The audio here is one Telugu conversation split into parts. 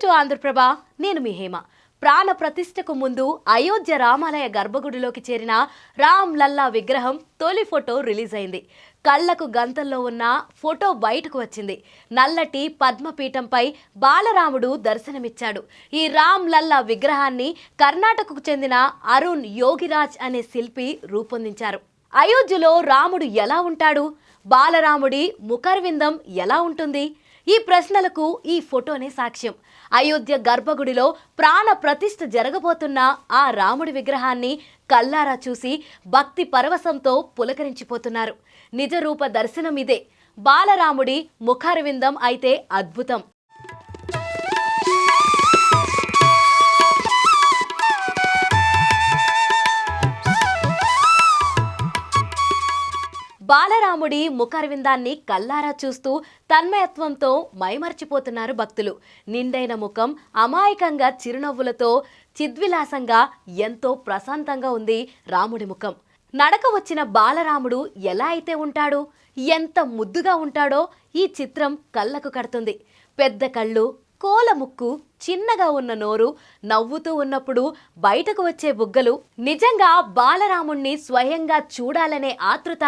టు ఆంధ్రప్రభ. నేను మీ హేమ. ప్రాణ ప్రతిష్టకు ముందు అయోధ్య రామాలయ గర్భగుడిలోకి చేరిన రామ్ లల్లా విగ్రహం తొలి ఫోటో రిలీజ్ అయింది. కళ్లకు గంతల్లో ఉన్న ఫోటో బయటకు వచ్చింది. నల్లటి పద్మపీఠంపై బాలరాముడు దర్శనమిచ్చాడు. ఈ రామ్ లల్లా విగ్రహాన్ని కర్ణాటకకు చెందిన అరుణ్ యోగిరాజ్ అనే శిల్పి రూపొందించారు. అయోధ్యలో రాముడు ఎలా ఉంటాడు? బాలరాముడి ముఖర్విందం ఎలా ఉంటుంది? ఈ ప్రశ్నలకు ఈ ఫోటోనే సాక్ష్యం. అయోధ్య గర్భగుడిలో ప్రాణ ప్రతిష్ఠ జరగబోతున్న ఆ రాముడి విగ్రహాన్ని కల్లారా చూసి భక్తి పరవశంతో పులకరించిపోతున్నారు. నిజ రూప దర్శనం ఇదే. బాలరాముడి ముఖారవిందం అయితే అద్భుతం. బాలరాముడి ముఖారవిందాన్ని కల్లారా చూస్తూ తన్మయత్వంతో మైమర్చిపోతున్నారు భక్తులు. నిండైన ముఖం, అమాయకంగా చిరునవ్వులతో చిద్విలాసంగా ఎంతో ప్రశాంతంగా ఉంది రాముడి ముఖం. నడక వచ్చిన బాలరాముడు ఎలా అయితే ఉంటాడో, ఎంత ముద్దుగా ఉంటాడో ఈ చిత్రం కళ్ళకు కడుతుంది. పెద్ద కళ్ళు, కోల ముక్కు, చిన్నగా ఉన్న నోరు, నవ్వుతూ ఉన్నప్పుడు బయటకు వచ్చే బుగ్గలు నిజంగా బాలరాముణ్ణి స్వయంగా చూడాలనే ఆతృత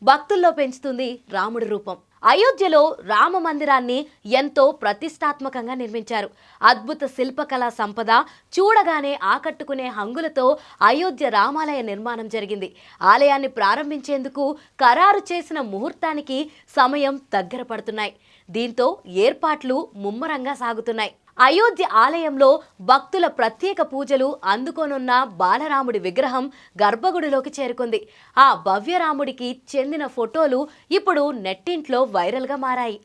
భక్తుల్లో పెంచుతుంది రాముడి రూపం. అయోధ్యలో రామ మందిరాన్ని ఎంతో ప్రతిష్టాత్మకంగా నిర్మించారు. అద్భుత శిల్పకళా సంపద, చూడగానే ఆకట్టుకునే హంగులతో అయోధ్య రామాలయ నిర్మాణం జరిగింది. ఆలయాన్ని ప్రారంభించేందుకు ఖరారు చేసిన ముహూర్తానికి సమయం దగ్గర పడుతున్నాయి. దీంతో ఏర్పాట్లు ముమ్మరంగా సాగుతున్నాయి. అయోధ్య ఆలయంలో భక్తుల ప్రత్యేక పూజలు అందుకోనున్న బాలరాముడి విగ్రహం గర్భగుడిలోకి చేరుకుంది. ఆ భవ్యరాముడికి చెందిన ఫోటోలు ఇప్పుడు నెట్టింట్లో వైరల్గా మారాయి.